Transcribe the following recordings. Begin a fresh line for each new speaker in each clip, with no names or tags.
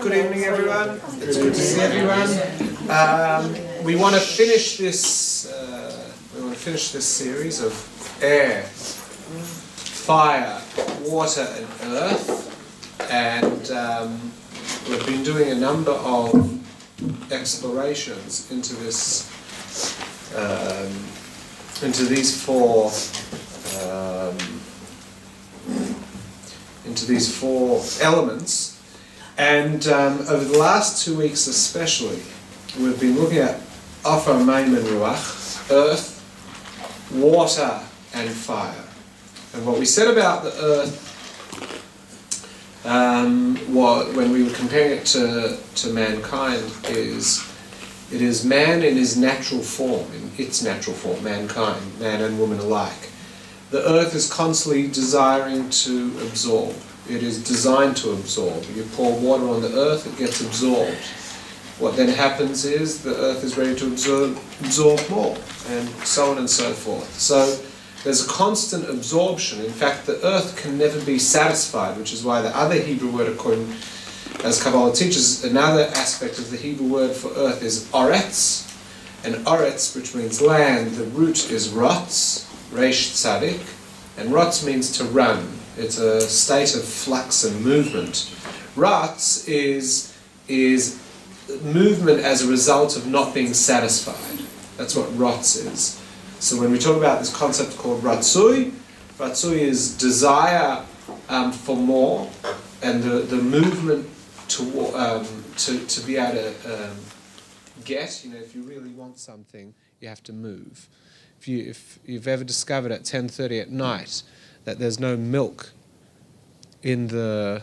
Good evening, everyone. It's good to see everyone. We want to finish this. Series of air, fire, water, and earth, and we've been doing a number of explorations into this, into these four elements. And over the last 2 weeks especially, we've been looking at Afer, Mayim and Ruach, earth, water and fire. And what we said about the earth, when we were comparing it to mankind, is it is man in his natural form, in its natural form, mankind, man and woman alike. The earth is constantly desiring to absorb. It is designed to absorb. You pour water on the earth, it gets absorbed. What then happens is the earth is ready to absorb more, and so on and so forth. So there's a constant absorption. In fact, the earth can never be satisfied, which is why the other Hebrew word, according as Kabbala teaches, another aspect of the Hebrew word for earth is oretz. And oretz, which means land, the root is rotz, resh tzadik, and rotz means to run. It's a state of flux and movement. Rotz is movement as a result of not being satisfied. That's what rotz is. So when we talk about this concept called ratzui is desire for more, and the movement to be able to get. You know, if you really want something, you have to move. If you've ever discovered at 10:30 at night that there's no milk in the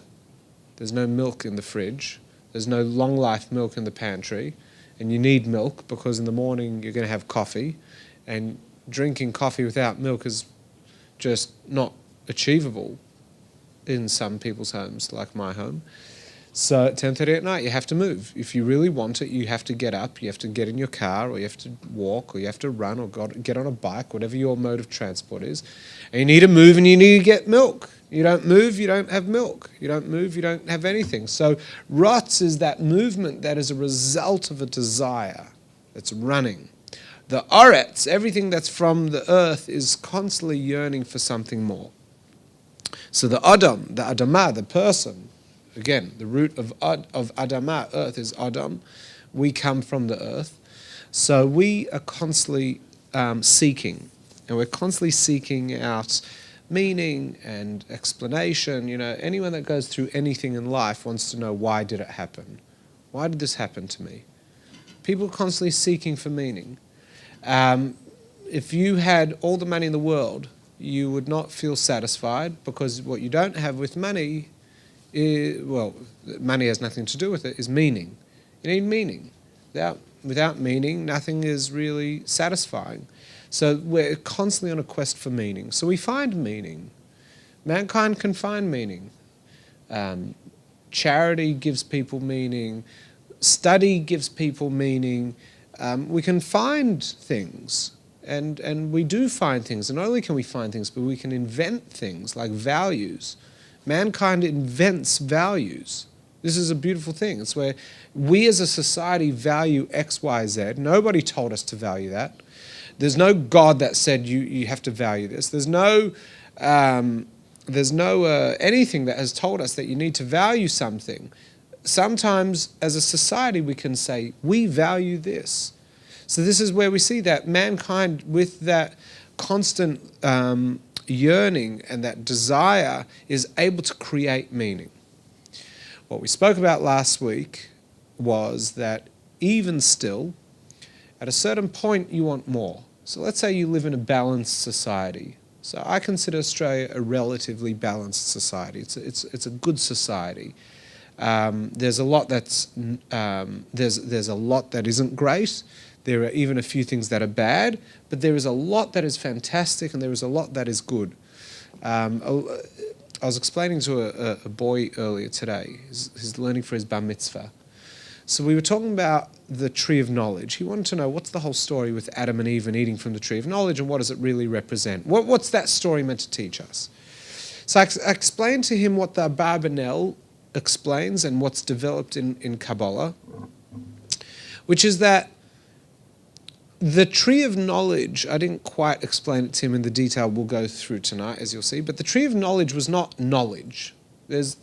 fridge. There's no long life milk in the pantry, and you need milk because in the morning you're going to have coffee, and drinking coffee without milk is just not achievable in some people's homes, like my home. So at 10:30 at night you have to move. If you really want it, you have to get up, you have to get in your car, or you have to walk, or you have to run, or get on a bike, whatever your mode of transport is. And you need to move and you need to get milk. You don't move, you don't have milk. You don't move, you don't have anything. So rotz is that movement that is a result of a desire that's running. The oretz, everything that's from the earth, is constantly yearning for something more. So the adam, the adamah, the person, again, the root of adamah, earth, is adam. We come from the earth. So we are constantly seeking. And we're constantly seeking out meaning and explanation. You know, anyone that goes through anything in life wants to know, why did it happen? Why did this happen to me? People are constantly seeking for meaning. If you had all the money in the world, you would not feel satisfied, because what you don't have with money is, well, money has nothing to do with it, is meaning. You need meaning. Without meaning, nothing is really satisfying. So we're constantly on a quest for meaning. So we find meaning. Mankind can find meaning. Charity gives people meaning. Study gives people meaning. We can find things. And we do find things. And not only can we find things, but we can invent things like values. Mankind invents values. This is a beautiful thing. It's where we as a society value X, Y, Z. Nobody told us to value that. There's no God that said you have to value this. There's no anything that has told us that you need to value something. Sometimes as a society we can say, we value this. So this is where we see that mankind, with that constant yearning and that desire, is able to create meaning. What we spoke about last week was that even still, at a certain point you want more. So let's say you live in a balanced society. So I consider Australia a relatively balanced society. It's a good society. There's a lot that's there's a lot that isn't great. There are even a few things that are bad, but there is a lot that is fantastic, and there is a lot that is good. I was explaining to a boy earlier today. He's learning for his bar mitzvah. So we were talking about the tree of knowledge. He wanted to know, what's the whole story with Adam and Eve and eating from the tree of knowledge, and what does it really represent? What's that story meant to teach us? So I explained to him what the Abarbanel explains and what's developed in Kabbala, which is that the tree of knowledge, I didn't quite explain it to him in the detail we'll go through tonight, as you'll see, but the tree of knowledge was not knowledge. There's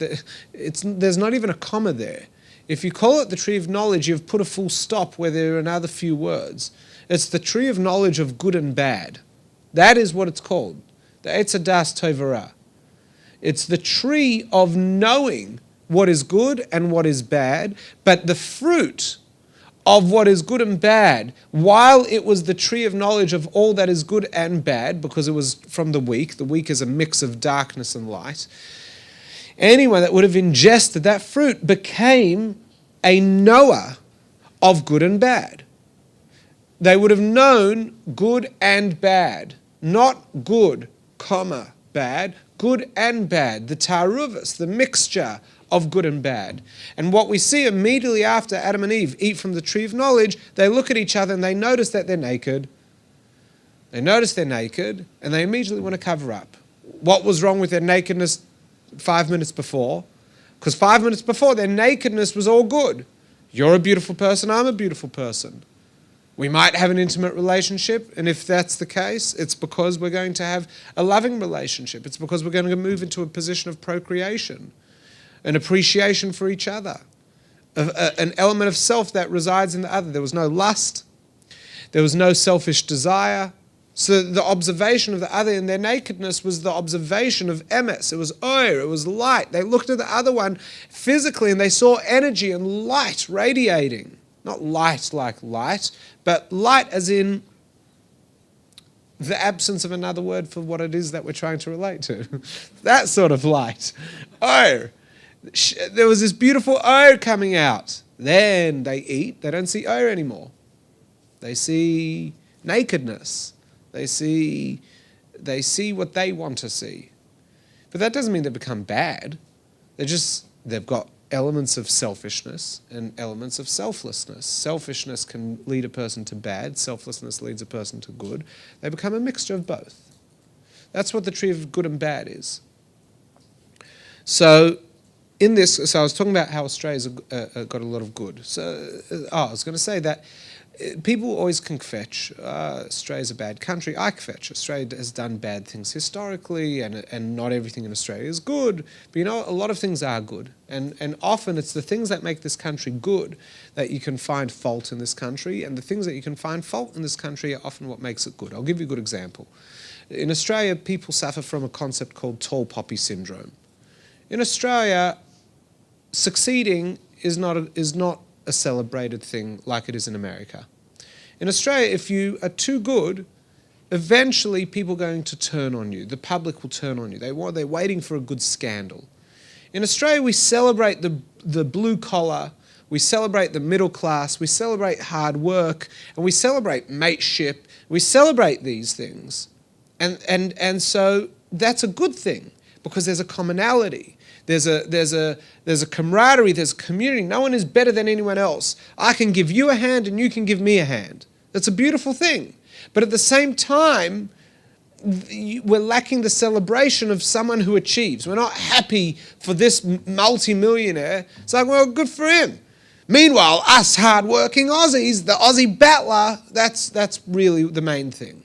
not even a comma there. If you call it the tree of knowledge, you've put a full stop where there are another few words. It's the tree of knowledge of good and bad. That is what it's called. The Eitz Hadas Tovara. It's the tree of knowing what is good and what is bad, but the fruit of what is good and bad, while it was the tree of knowledge of all that is good and bad, because it was from the weak is a mix of darkness and light, anyone that would have ingested that fruit became a knower of good and bad. They would have known good and bad, not good, comma, bad, good and bad, the taruvas, the mixture of good and bad. And what we see immediately after Adam and Eve eat from the tree of knowledge, they look at each other and they notice that they're naked. They notice they're naked and they immediately want to cover up. What was wrong with their nakedness 5 minutes before? Because 5 minutes before, their nakedness was all good. You're a beautiful person, I'm a beautiful person. We might have an intimate relationship, and if that's the case, it's because we're going to have a loving relationship. It's because we're going to move into a position of procreation, an appreciation for each other, an element of self that resides in the other. There was no lust. There was no selfish desire. So the observation of the other in their nakedness was the observation of emes. It was oir, it was light. They looked at the other one physically and they saw energy and light radiating. Not light like light, but light as in the absence of another word for what it is that we're trying to relate to. That sort of light. Oir. There was this beautiful oir coming out. Then they eat, they don't see oir anymore. They see nakedness. They see what they want to see. But that doesn't mean they become bad. They've got elements of selfishness and elements of selflessness. Selfishness can lead a person to bad. Selflessness leads a person to good. They become a mixture of both. That's what the tree of good and bad is. So I was talking about how Australia's got a lot of good. I was going to say that people always can kvetch, Australia's a bad country. I kvetch. Australia has done bad things historically, and not everything in Australia is good. But a lot of things are good. And often it's the things that make this country good that you can find fault in this country, and the things that you can find fault in this country are often what makes it good. I'll give you a good example. In Australia, people suffer from a concept called tall poppy syndrome. In Australia, succeeding is not a celebrated thing like it is in America. In Australia, if you are too good, eventually people are going to turn on you. The public will turn on you. They're waiting for a good scandal. In Australia, we celebrate the blue collar, we celebrate the middle class, we celebrate hard work, and we celebrate mateship. We celebrate these things. And so that's a good thing because there's a commonality. There's a camaraderie, there's a community. No one is better than anyone else. I can give you a hand and you can give me a hand. That's a beautiful thing. But at the same time, we're lacking the celebration of someone who achieves. We're not happy for this multi-millionaire. It's like, well, good for him. Meanwhile, us hard-working Aussies, the Aussie battler, that's really the main thing.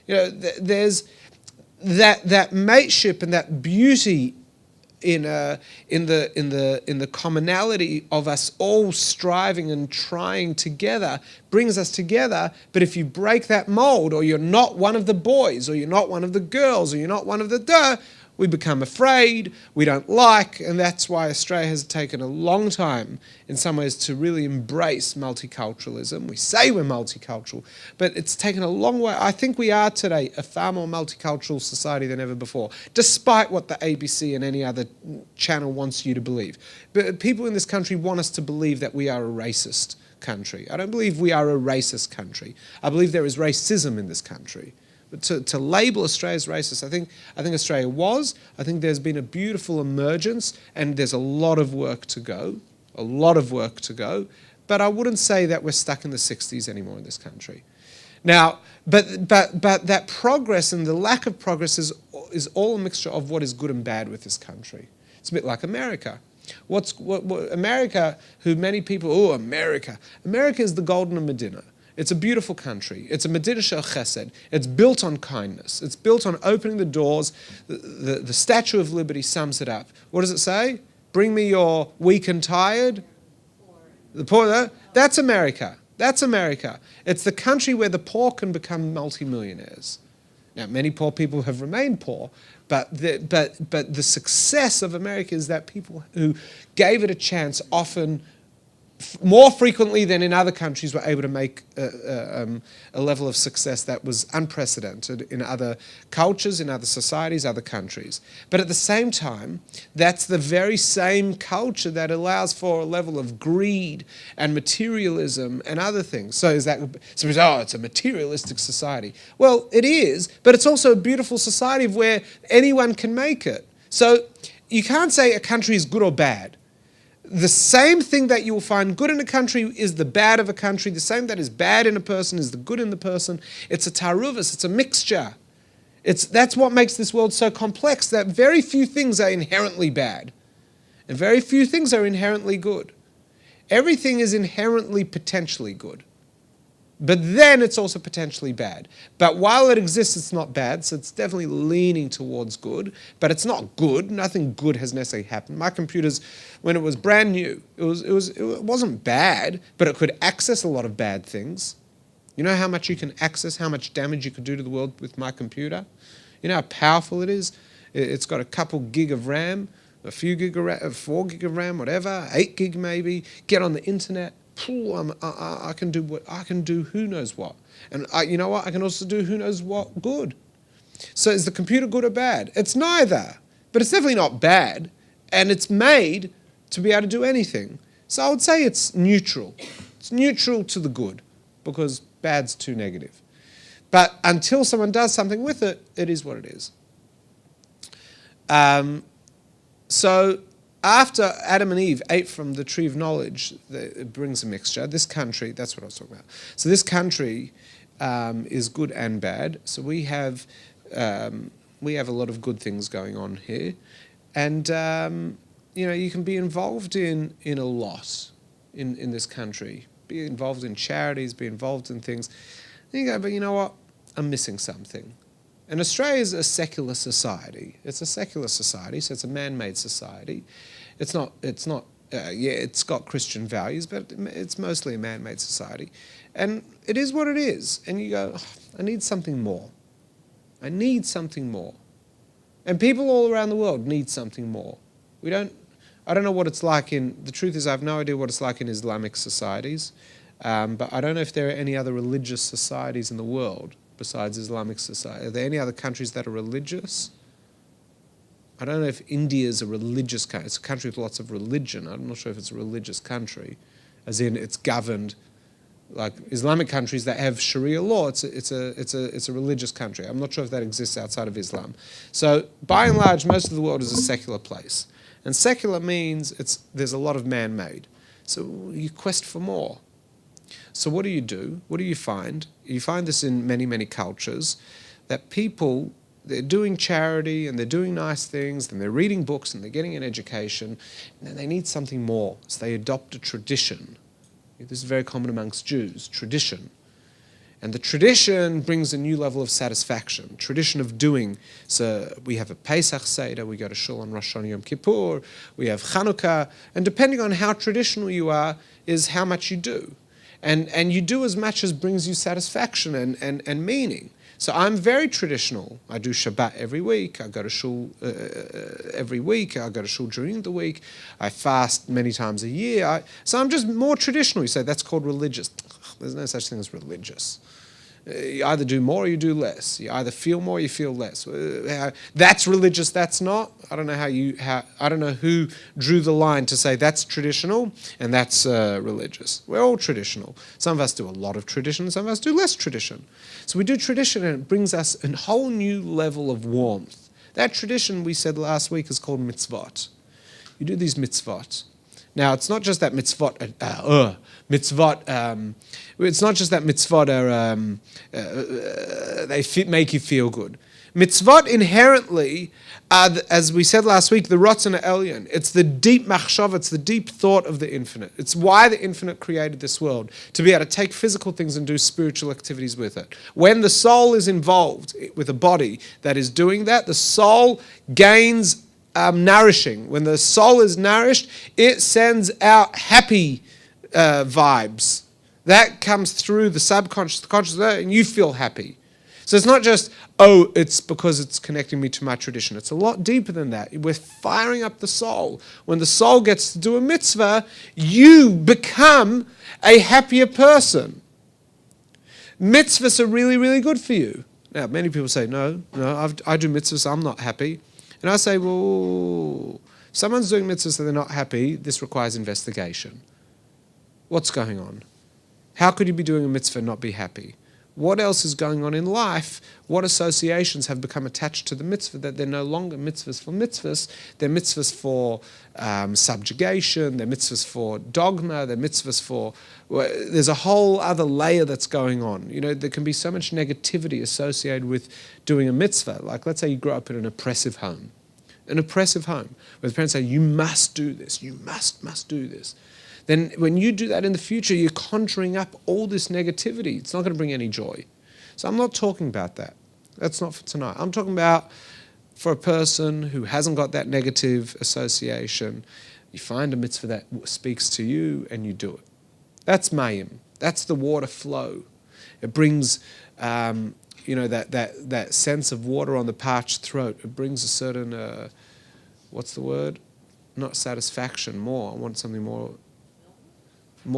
There's that mateship and that beauty in the commonality of us all striving and trying together brings us together. But if you break that mold, or you're not one of the boys, or you're not one of the girls, or you're not one of the we become afraid, we don't like, and that's why Australia has taken a long time in some ways to really embrace multiculturalism. We say we're multicultural, but it's taken a long way. I think we are today a far more multicultural society than ever before, despite what the ABC and any other channel wants you to believe. But people in this country want us to believe that we are a racist country. I don't believe we are a racist country. I believe there is racism in this country. But to label Australia as racist, I think Australia was. I think there's been a beautiful emergence, and there's a lot of work to go. But I wouldn't say that we're stuck in the 60s anymore in this country. Now, but that progress and the lack of progress is all a mixture of what is good and bad with this country. It's a bit like America. What America, who many people, America is the golden Medina. It's a beautiful country. It's a Medina shel Chesed. It's built on kindness. It's built on opening the doors. The Statue of Liberty sums it up. What does it say? Bring me your weak and tired. The poor. That's America. That's America. It's the country where the poor can become multimillionaires. Now, many poor people have remained poor, but the success of America is that people who gave it a chance often, more frequently than in other countries, were able to make a level of success that was unprecedented in other cultures, in other societies, other countries. But at the same time, that's the very same culture that allows for a level of greed and materialism and other things. So it's a materialistic society. Well, it is, but it's also a beautiful society where anyone can make it. So you can't say a country is good or bad. The same thing that you will find good in a country is the bad of a country. The same that is bad in a person is the good in the person. It's a taruvus, it's a mixture. That's what makes this world so complex, that very few things are inherently bad. And very few things are inherently good. Everything is inherently potentially good. But then it's also potentially bad. But while it exists, it's not bad, so it's definitely leaning towards good, but it's not good. Nothing good has necessarily happened. My computer's, when it was brand new, it wasn't bad, but it could access a lot of bad things. You know how much you can access, how much damage you could do to the world with my computer? You know how powerful it is? It's got a couple gig of RAM, a few gig of RAM, 4 gig of RAM, whatever, 8 gig maybe, get on the internet. I can do who knows what. And you know what? I can also do who knows what good. So is the computer good or bad? It's neither. But it's definitely not bad. And it's made to be able to do anything. So I would say it's neutral. It's neutral to the good, because bad's too negative. But until someone does something with it, it is what it is. So after Adam and Eve ate from the tree of knowledge, it brings a mixture. This country, that's what I was talking about. So this country is good and bad. So we have a lot of good things going on here. And, you can be involved in a lot in this country. Be involved in charities, be involved in things. Then you go, but you know what? I'm missing something. And Australia is a secular society. It's a secular society, so it's a man-made society. It's got Christian values, but it's mostly a man-made society. And it is what it is. And you go, I need something more. I need something more. And people all around the world need something more. I don't know what it's like the truth is I have no idea what it's like in Islamic societies, but I don't know if there are any other religious societies in the world besides Islamic society. Are there any other countries that are religious? I don't know if India is a religious country. It's a country with lots of religion. I'm not sure if it's a religious country, as in it's governed like Islamic countries that have Sharia law. It's a religious country. I'm not sure if that exists outside of Islam. So by and large, most of the world is a secular place, and secular means there's a lot of man-made. So you quest for more. So what do you do? What do you find? You find this in many, many cultures, that people, they're doing charity and they're doing nice things and they're reading books and they're getting an education, and then they need something more. So they adopt a tradition. This is very common amongst Jews, tradition. And the tradition brings a new level of satisfaction, tradition of doing. So we have a Pesach Seder, we go to Shul on Rosh Hashanah Yom Kippur, we have Chanukah, and depending on how traditional you are is how much you do. And you do as much as brings you satisfaction and meaning. So I'm very traditional. I do Shabbat every week. I go to shul every week. I go to shul during the week. I fast many times a year. So I'm just more traditional. You say that's called religious. There's no such thing as religious. You either do more or you do less. You either feel more or you feel less. That's religious, that's not. I don't know who drew the line to say that's traditional and that's religious. We're all traditional. Some of us do a lot of tradition, some of us do less tradition. So we do tradition and it brings us a whole new level of warmth. That tradition, we said last week, is called mitzvot. You do these mitzvot. Now, it's not just that mitzvot it's not just that mitzvot are, they make you feel good. Mitzvot inherently are, as we said last week, the Ratzon Elyon. It's the deep machshava, it's the deep thought of the infinite. It's why the infinite created this world, to be able to take physical things and do spiritual activities with it. When the soul is involved with a body that is doing that, the soul gains nourishing. When the soul is nourished, it sends out happy vibes. That comes through the subconscious, the conscious, and you feel happy. So it's not just, oh, it's because it's connecting me to my tradition. It's a lot deeper than that. We're firing up the soul. When the soul gets to do a mitzvah, you become a happier person. Mitzvahs are really, really good for you. Now, many people say, no, I do mitzvahs, I'm not happy. And I say, well, if someone's doing mitzvahs and they're not happy, this requires investigation. What's going on? How could you be doing a mitzvah and not be happy? What else is going on in life? What associations have become attached to the mitzvah that they're no longer mitzvahs for mitzvahs? They're mitzvahs for subjugation, they're mitzvahs for dogma, they're mitzvahs for... Well, there's a whole other layer that's going on. You know, there can be so much negativity associated with doing a mitzvah. Like, let's say you grow up in an oppressive home. An oppressive home, where the parents say, you must do this, you must do this. Then when you do that in the future, you're conjuring up all this negativity. It's not going to bring any joy. So I'm not talking about that. That's not for tonight. I'm talking about for a person who hasn't got that negative association, you find a mitzvah that speaks to you and you do it. That's mayim. That's the water flow. It brings, that sense of water on the parched throat. It brings a certain, what's the word? Not satisfaction, more. I want something more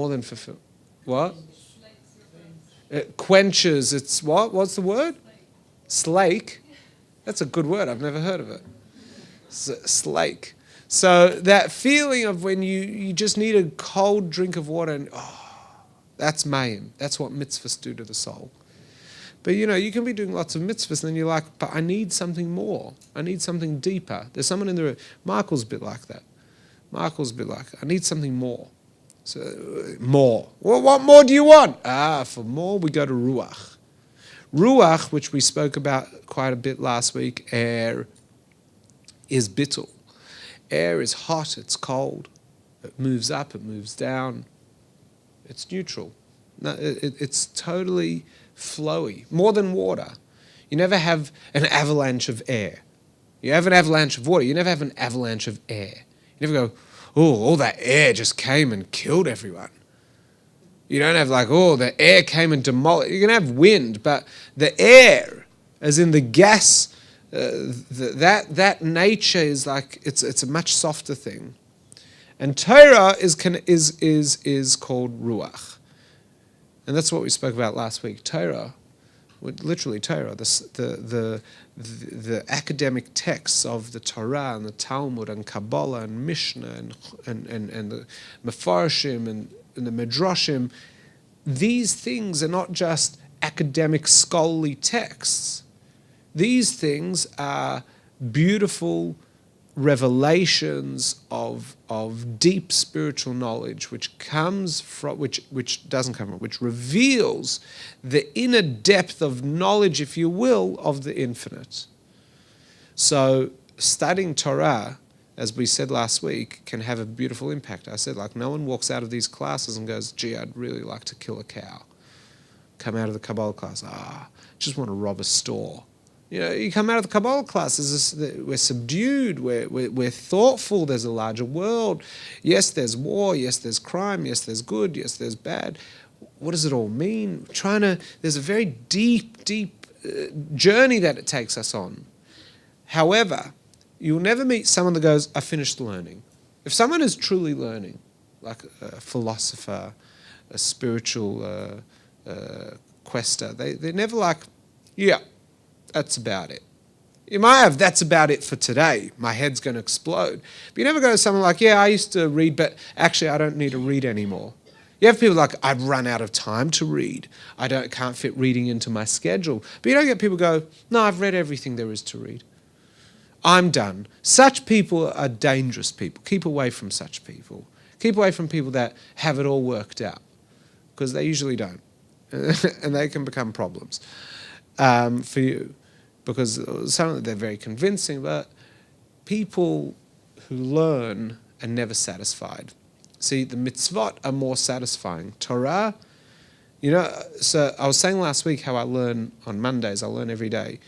than fulfill. What? It quenches. It's what? What's the word? Slake. That's a good word. I've never heard of it. Slake. So that feeling of when you just need a cold drink of water and that's mayim. That's what mitzvahs do to the soul. But you can be doing lots of mitzvahs and then you're like, but I need something more. I need something deeper. There's someone in the room. Michael's a bit like that. I need something more. So, more. Well, what more do you want? For more, we go to Ruach. Ruach, which we spoke about quite a bit last week, air, is bittul. Air is hot, it's cold. It moves up, it moves down. It's neutral. No, it's totally flowy. More than water. You never have an avalanche of air. You have an avalanche of water. You never have an avalanche of air. You never go, all that air just came and killed everyone. You don't have the air came and demolished. You can have wind, but the air, as in the gas, that nature is it's a much softer thing. And Torah is called Ruach. And that's what we spoke about last week. Torah, literally Torah, the academic texts of the Torah and the Talmud and Kabbala and Mishnah and the Mefarshim and the Midrashim, these things are not just academic scholarly texts. These things are beautiful revelations of deep spiritual knowledge which reveals the inner depth of knowledge, if you will, of the infinite. So studying Torah, as we said last week, can have a beautiful impact. I said, no one walks out of these classes and goes, gee, I'd really like to kill a cow. Come out of the Kabbala class, just want to rob a store. You come out of the Kabbala classes, we're subdued, we're thoughtful, there's a larger world. Yes, there's war, yes, there's crime, yes, there's good, yes, there's bad. What does it all mean? There's a very deep journey that it takes us on. However, you'll never meet someone that goes, I finished learning. If someone is truly learning, like a philosopher, a spiritual quester, they're never like, yeah, that's about it. You might have, that's about it for today. My head's going to explode. But you never go to someone like, yeah, I used to read, but actually I don't need to read anymore. You have people like, I've run out of time to read. Can't fit reading into my schedule. But you don't get people go, no, I've read everything there is to read. I'm done. Such people are dangerous people. Keep away from such people. Keep away from people that have it all worked out, because they usually don't. And they can become problems for you. because suddenly they're very convincing, but people who learn are never satisfied. See, the mitzvot are more satisfying. Torah, so I was saying last week how I learn on Mondays, I learn every day.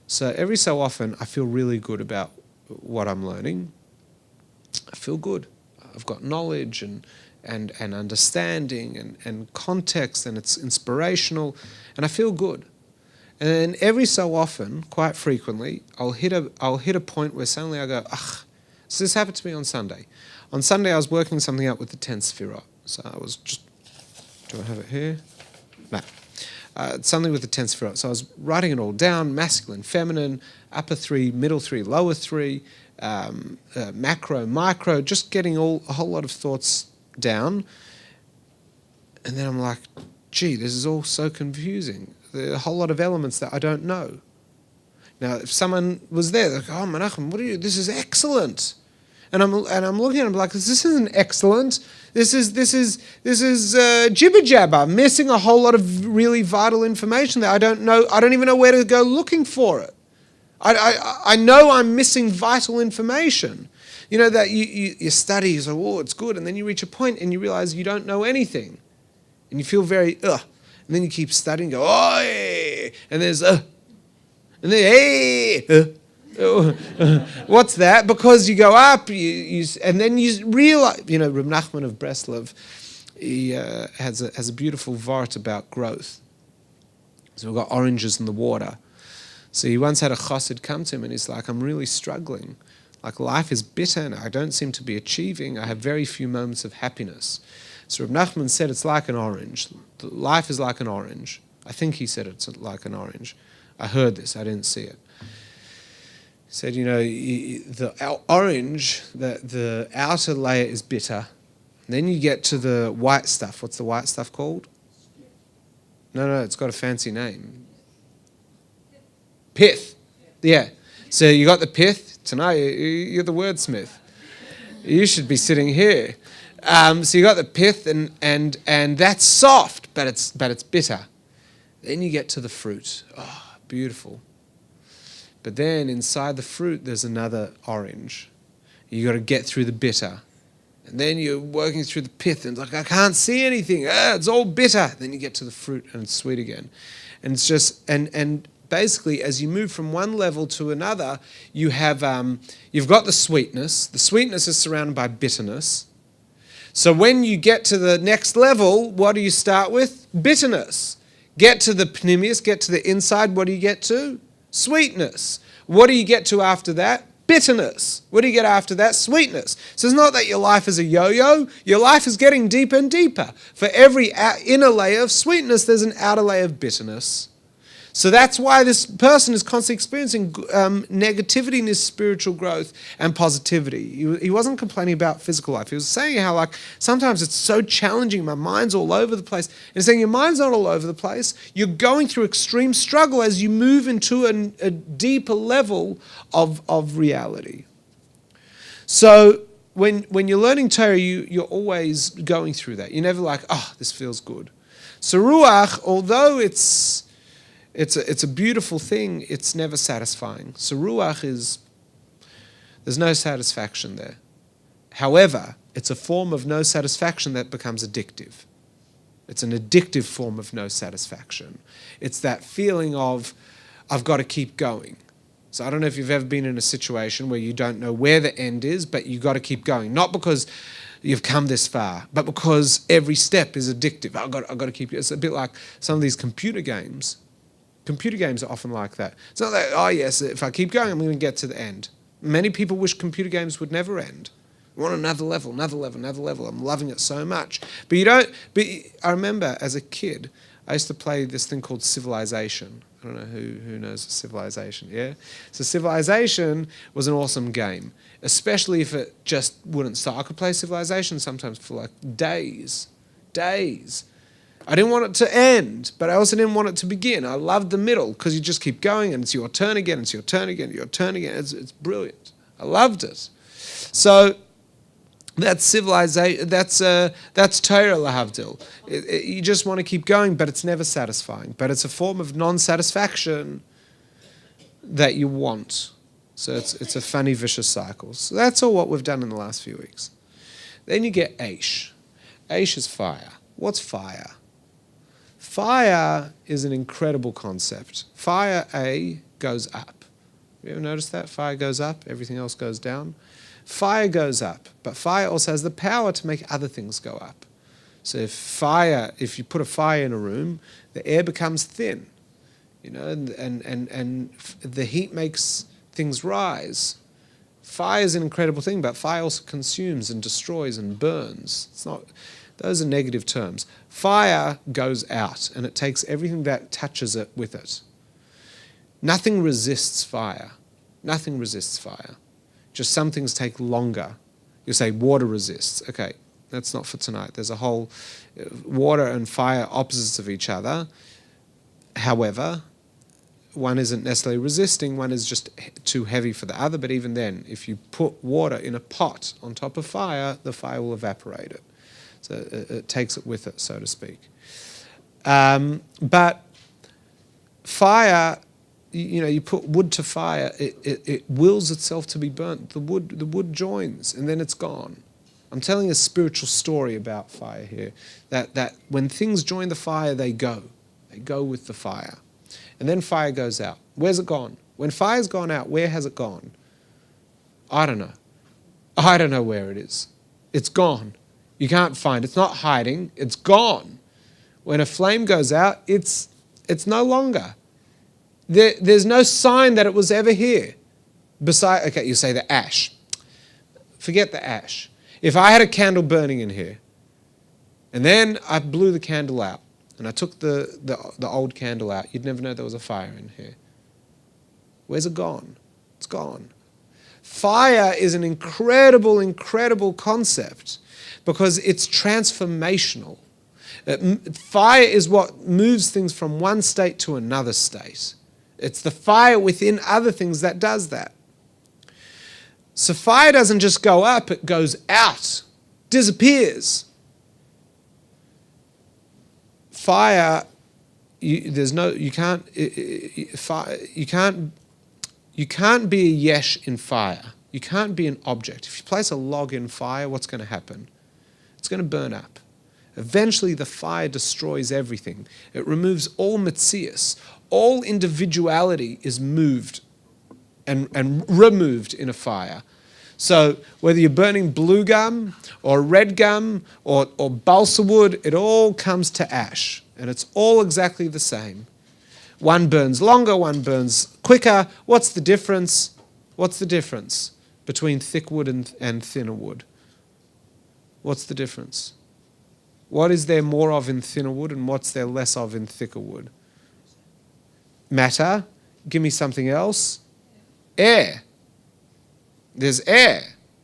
So every so often I feel really good about what I'm learning. I feel good. I've got knowledge and understanding and context, and it's inspirational, and I feel good. And then every so often, quite frequently, I'll hit a point where suddenly I go, so this happened to me on Sunday. On Sunday I was working something out with the 10th Sphira. So I was just, do I have it here? No. Something with the 10th Sphira. So I was writing it all down, masculine, feminine, upper 3, middle 3, lower 3, macro, micro, just getting a whole lot of thoughts down. And then I'm like, gee, this is all so confusing. There are a whole lot of elements that I don't know. Now, if someone was there, they're like, oh, Menachem, what are you? This is excellent. And I'm looking at him like, this isn't excellent. This is jibber jabber, missing a whole lot of really vital information that I don't know. I don't even know where to go looking for it. I know I'm missing vital information. You know that you study, you say, oh, it's good, and then you reach a point and you realize you don't know anything, and you feel very and then you keep studying, go oh, yeah. And there's and then hey. What's that? Because you go up, and then you realize, Rabbi Nachman of Breslov, he has a beautiful vart about growth. So we've got oranges in the water. So he once had a chassid come to him and he's like, I'm really struggling. Like life is bitter and I don't seem to be achieving. I have very few moments of happiness. So Rabbi Nachman said it's like an orange. Life is like an orange. I think he said it's like an orange. I heard this, I didn't see it. He said, the orange, the outer layer is bitter. And then you get to the white stuff. What's the white stuff called? No, it's got a fancy name. Pith. Yeah. So you got the pith. Tonight, you're the wordsmith. You should be sitting here. So you got the pith, and that's soft, but it's bitter. Then you get to the fruit. Oh, beautiful. But then inside the fruit, there's another orange. You got to get through the bitter. And then you're working through the pith, and it's like, I can't see anything. It's all bitter. Then you get to the fruit, and it's sweet again. And it's just, and basically, as you move from one level to another, you have, you've got the sweetness. The sweetness is surrounded by bitterness. So when you get to the next level, what do you start with? Bitterness. Get to the pneumius, get to the inside, what do you get to? Sweetness. What do you get to after that? Bitterness. What do you get after that? Sweetness. So it's not that your life is a yo-yo. Your life is getting deeper and deeper. For every inner layer of sweetness, there's an outer layer of bitterness. So that's why this person is constantly experiencing negativity in his spiritual growth and positivity. He wasn't complaining about physical life. He was saying how sometimes it's so challenging, my mind's all over the place. And he's saying your mind's not all over the place. You're going through extreme struggle as you move into a deeper level of reality. So when you're learning Torah, you're always going through that. You're never like, this feels good. So Ruach, although it's a beautiful thing, it's never satisfying. So Ruach there's no satisfaction there. However, it's a form of no satisfaction that becomes addictive. It's an addictive form of no satisfaction. It's that feeling of, I've got to keep going. So I don't know if you've ever been in a situation where you don't know where the end is, but you've got to keep going. Not because you've come this far, but because every step is addictive. I've got to keep it. It's a bit like some of these computer games. Computer games are often like that. It's not that, yes, if I keep going, I'm going to get to the end. Many people wish computer games would never end. I want another level, another level, another level. I'm loving it so much. But I remember as a kid, I used to play this thing called Civilization. I don't know who knows Civilization, yeah? So Civilization was an awesome game, especially if it just wouldn't stop. I could play Civilization sometimes for days. I didn't want it to end, but I also didn't want it to begin. I loved the middle because you just keep going and it's your turn again, it's your turn again, your turn again. It's brilliant. I loved it. So that's civilization. That's Torah lahavdil. You just want to keep going, but it's never satisfying. But it's a form of non-satisfaction that you want. So it's a funny, vicious cycle. So that's all what we've done in the last few weeks. Then you get Aish. Aish is fire. What's fire? Fire is an incredible concept. Fire, A, goes up. You ever noticed that? Fire goes up, everything else goes down. Fire goes up, but fire also has the power to make other things go up. So if you put a fire in a room, the air becomes thin, and the heat makes things rise. Fire is an incredible thing, but fire also consumes and destroys and burns. Those are negative terms. Fire goes out, and it takes everything that touches it with it. Nothing resists fire. Nothing resists fire. Just some things take longer. You say water resists. Okay, that's not for tonight. There's a whole water and fire opposites of each other. However, one isn't necessarily resisting, one is just too heavy for the other, but even then, if you put water in a pot on top of fire, the fire will evaporate it. So it takes it with it, so to speak. But fire, you put wood to fire, it wills itself to be burnt. The wood joins, and then it's gone. I'm telling a spiritual story about fire here, that when things join the fire, they go with the fire. And then fire goes out. Where's it gone? When fire's gone out, where has it gone? I don't know. I don't know where it is. It's gone. You can't find it. It's not hiding. It's gone. When a flame goes out, it's no longer. There's no sign that it was ever here. Okay, you say the ash. Forget the ash. If I had a candle burning in here, and then I blew the candle out, and I took the old candle out, you'd never know there was a fire in here. Where's it gone? It's gone. Fire is an incredible, incredible concept because it's transformational. Fire is what moves things from one state to another state. It's the fire within other things that does that. So fire doesn't just go up, it goes out, disappears. Fire, you can't be a yesh in fire. You can't be an object. If you place a log in fire, what's going to happen? It's going to burn up. Eventually, the fire destroys everything. It removes all metzius. All individuality is moved and removed in a fire. So whether you're burning blue gum or red gum or balsa wood, it all comes to ash. And it's all exactly the same. One burns longer, one burns quicker. What's the difference? What's the difference between thick wood and thinner wood? What's the difference? What is there more of in thinner wood and what's there less of in thicker wood? Matter. Give me something else. Air. There's air.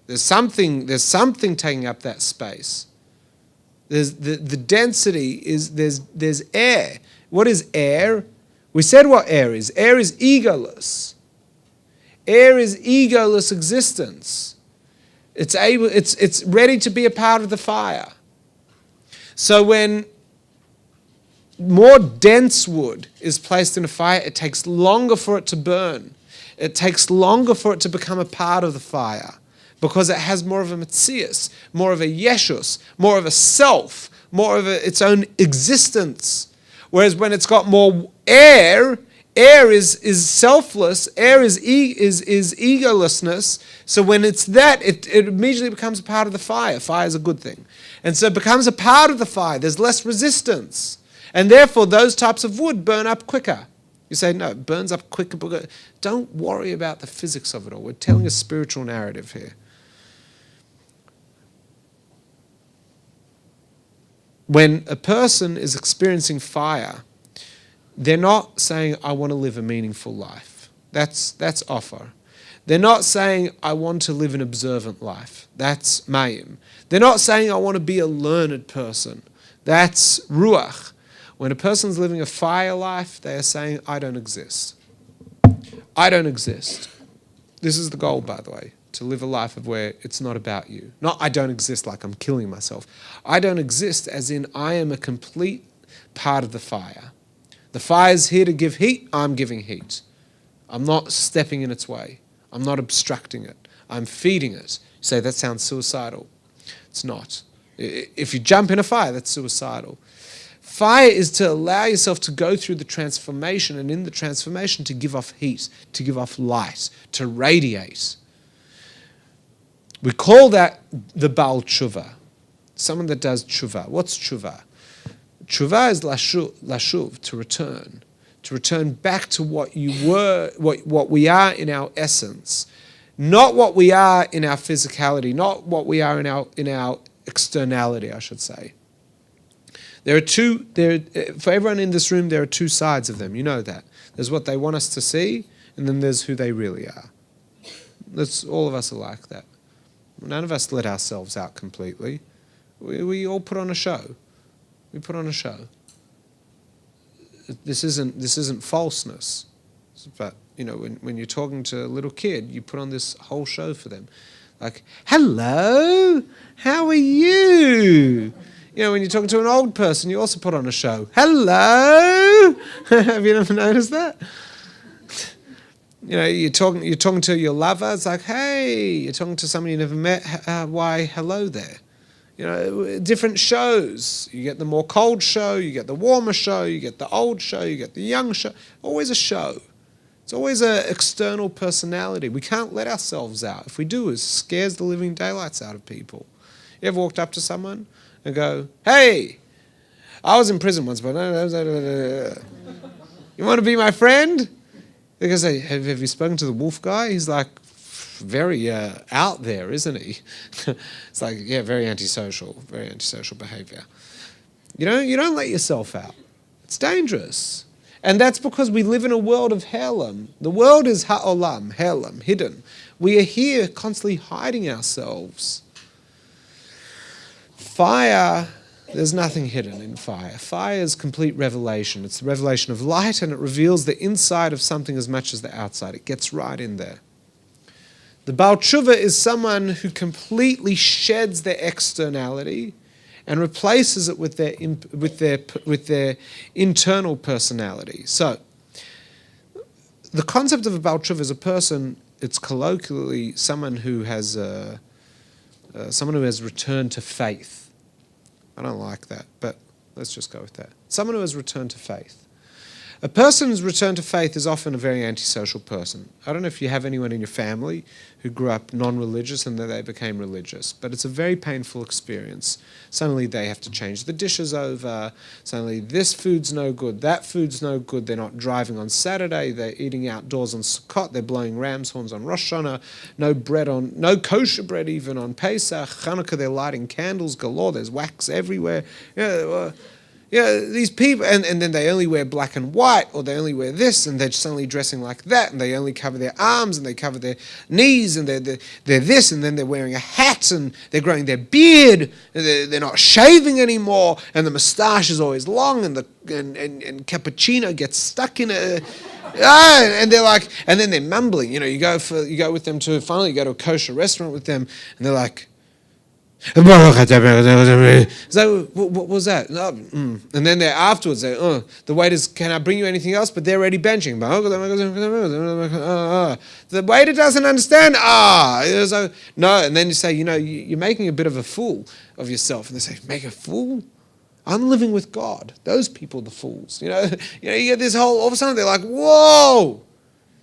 There's something taking up that space. There's the density is there's air. What is air? We said what air is. Air is egoless. Air is egoless existence. It's ready to be a part of the fire. So when more dense wood is placed in a fire, it takes longer for it to burn. It takes longer for it to become a part of the fire because it has more of a metzius, more of a yeshus, more of a self, more of its own existence. Whereas when it's got more air is selfless, air is egolessness. So when it's that, it immediately becomes a part of the fire. Fire is a good thing. And so it becomes a part of the fire. There's less resistance. And therefore, those types of wood burn up quicker. You say, no, it burns up quicker. Don't worry about the physics of it all. We're telling a spiritual narrative here. When a person is experiencing fire, they're not saying, I want to live a meaningful life. That's offer. They're not saying, I want to live an observant life. That's mayim. They're not saying, I want to be a learned person. That's ruach. When a person's living a fire life, they are saying, I don't exist. I don't exist. This is the goal, by the way, to live a life of where it's not about you. Not I don't exist like I'm killing myself. I don't exist as in I am a complete part of the fire. The fire's here to give heat, I'm giving heat. I'm not stepping in its way. I'm not obstructing it. I'm feeding it. You say, that sounds suicidal. It's not. If you jump in a fire, that's suicidal. Fire is to allow yourself to go through the transformation, and in the transformation to give off heat, to give off light, to radiate. We call that the Baal Tshuva, someone that does tshuva. What's tshuva? Tshuva is lashuv, to return back to what you were, what we are in our essence, not what we are in our physicality, not what we are in our externality, I should say. For everyone in this room, there are two sides of them. You know that. There's what they want us to see, and then there's who they really are. All of us are like that. None of us let ourselves out completely. We all put on a show. We put on a show. This isn't falseness, but when you're talking to a little kid, you put on this whole show for them, like, "Hello, how are you?" When you're talking to an old person, you also put on a show. "Hello," have you ever noticed that? You're talking to your lover. It's like, "Hey," you're talking to somebody you never met. Why, hello there. Different shows. You get the more cold show, you get the warmer show, you get the old show, you get the young show. Always a show. It's always an external personality. We can't let ourselves out. If we do, it scares the living daylights out of people. You ever walked up to someone and go, "Hey, I was in prison once, but you want to be my friend?" They go say, have you spoken to the wolf guy? He's like, very out there, isn't he? It's like, yeah, very antisocial behavior. You don't let yourself out. It's dangerous. And that's because we live in a world of Helam. The world is ha'olam, Helam, hidden. We are here constantly hiding ourselves. Fire, there's nothing hidden in fire. Fire is complete revelation. It's the revelation of light, and it reveals the inside of something as much as the outside. It gets right in there. The Baal Tshuva is someone who completely sheds their externality and replaces it with their internal personality. So, the concept of a Baal Tshuva is a person. It's colloquially someone who has returned to faith. I don't like that, but let's just go with that. Someone who has returned to faith. A person who's returned to faith is often a very antisocial person. I don't know if you have anyone in your family who grew up non-religious and then they became religious, but it's a very painful experience. Suddenly they have to change the dishes over. Suddenly this food's no good, that food's no good. They're not driving on Saturday. They're eating outdoors on Sukkot. They're blowing ram's horns on Rosh Hashanah. No kosher bread even on Pesach. Hanukkah, they're lighting candles galore. There's wax everywhere. These people, and then they only wear black and white, or they only wear this, and they're suddenly dressing like that, and they only cover their arms, and they cover their knees, and they're this, and then they're wearing a hat, and they're growing their beard, and they're not shaving anymore, and the moustache is always long, and cappuccino gets stuck in it. And they're like, and then they're mumbling. You go with them to a kosher restaurant with them, and they're like, so what was that? And then they're afterwards, the waiters, "Can I bring you anything else?" But they're already benching. The waiter doesn't understand. No. And then you say, you're making a bit of a fool of yourself. And they say, "Make a fool? I'm living with God. Those people are the fools." You get this all of a sudden they're like, whoa,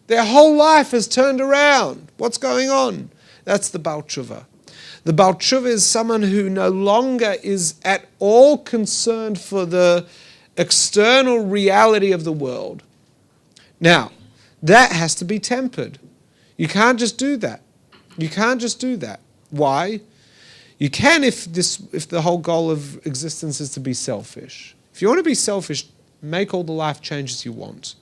their whole life has turned around. What's going on? That's the Baal Tshuva. The Baal Tshuva is someone who no longer is at all concerned for the external reality of the world. Now, that has to be tempered. You can't just do that. Why? You can if the whole goal of existence is to be selfish. If you want to be selfish, make all the life changes you want.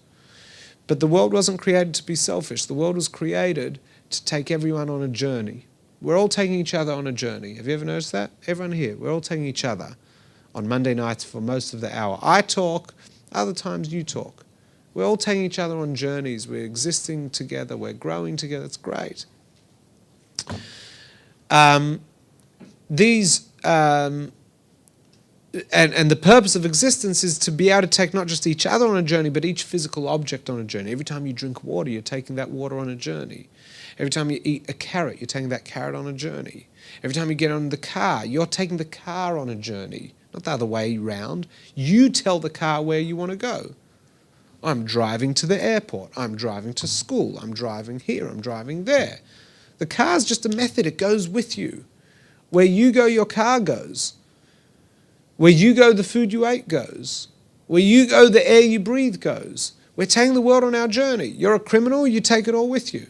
But the world wasn't created to be selfish. The world was created to take everyone on a journey. We're all taking each other on a journey. Have you ever noticed that? Everyone here, we're all taking each other on Monday nights for most of the hour. I talk, other times you talk. We're all taking each other on journeys. We're existing together. We're growing together. It's great. And the purpose of existence is to be able to take not just each other on a journey, but each physical object on a journey. Every time you drink water, you're taking that water on a journey. Every time you eat a carrot, you're taking that carrot on a journey. Every time you get on the car, you're taking the car on a journey. Not the other way round. You tell the car where you want to go. I'm driving to the airport. I'm driving to school. I'm driving here. I'm driving there. The car's just a method. It goes with you. Where you go, your car goes. Where you go, the food you ate goes. Where you go, the air you breathe goes. We're taking the world on our journey. You're a criminal, you take it all with you.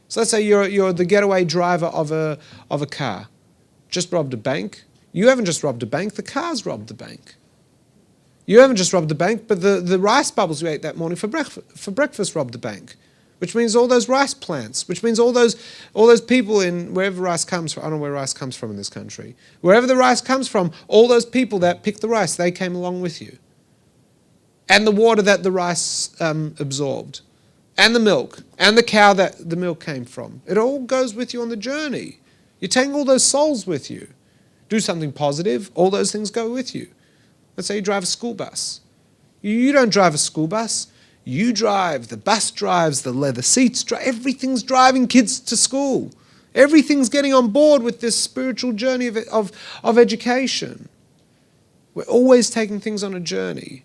So let's say you're the getaway driver of a car. Just robbed a bank. You haven't just robbed a bank, the car's robbed the bank. You haven't just robbed the bank, but the rice bubbles you ate that morning for breakfast robbed the bank. Which means all those rice plants, which means all those people in wherever rice comes from. I don't know where rice comes from in this country. Wherever the rice comes from, all those people that picked the rice, they came along with you. And the water that the rice absorbed. And the milk. And the cow that the milk came from. It all goes with you on the journey. You're taking all those souls with you. Do something positive, all those things go with you. Let's say you drive a school bus. You don't drive a school bus. You drive, the bus drives, the leather seats drive, everything's driving kids to school. Everything's getting on board with this spiritual journey of education. We're always taking things on a journey.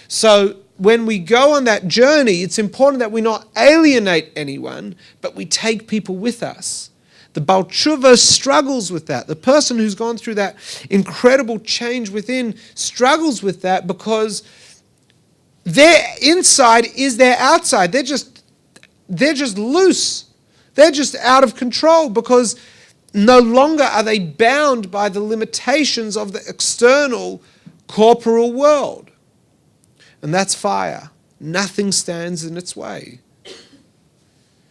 So when we go on that journey, it's important that we not alienate anyone, but we take people with us. The Baal Tshuva struggles with that. The person who's gone through that incredible change within struggles with that because their inside is their outside. They're just loose. They're just out of control because no longer are they bound by the limitations of the external corporal world. And that's fire. Nothing stands in its way.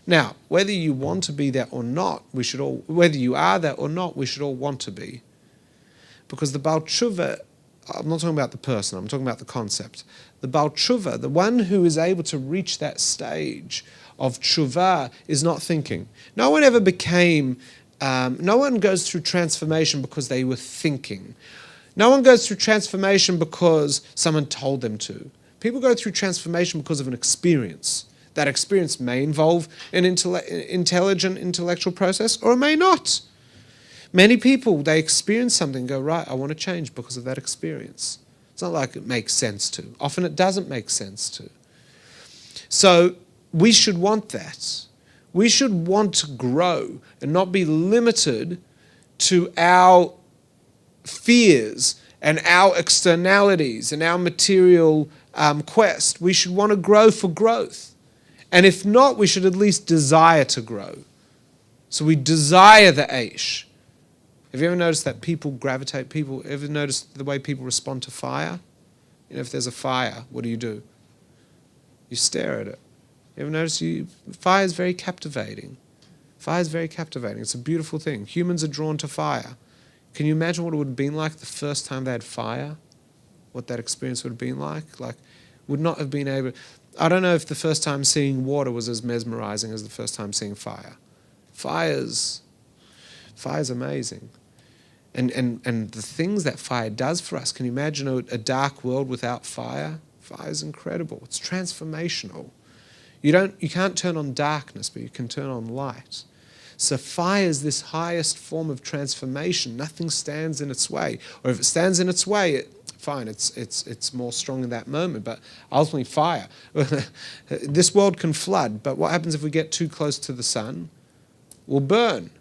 Now, whether you want to be that or not, whether you are that or not, we should all want to be. Because the Baal Tshuva, I'm not talking about the person, I'm talking about the concept. The Baal Tshuva, the one who is able to reach that stage of tshuva, is not thinking. No one ever became, no one goes through transformation because they were thinking. No one goes through transformation because someone told them to. People go through transformation because of an experience. That experience may involve an intelligent intellectual process, or it may not. Many people, they experience something and go, right, I want to change because of that experience. It's not like it makes sense to. Often it doesn't make sense to. So we should want that. We should want to grow and not be limited to our fears and our externalities and our material quest. We should want to grow for growth. And if not, we should at least desire to grow. So we desire the Aish. Have you ever noticed that people gravitate, ever noticed the way people respond to fire? You know, if there's a fire, what do? You stare at it. You ever notice fire is very captivating. Fire is very captivating. It's a beautiful thing. Humans are drawn to fire. Can you imagine what it would have been like the first time they had fire? What that experience would have been like? Like, would not have been able... I don't know if the first time seeing water was as mesmerizing as the first time seeing fire. Fire's amazing. And the things that fire does for us, can you imagine a dark world without fire? Fire is incredible. It's transformational. You can't turn on darkness, but you can turn on light. So fire is this highest form of transformation. Nothing stands in its way. Or if it stands in its way, fine, it's more strong in that moment, but ultimately fire. This world can flood, but what happens if we get too close to the sun? We'll burn.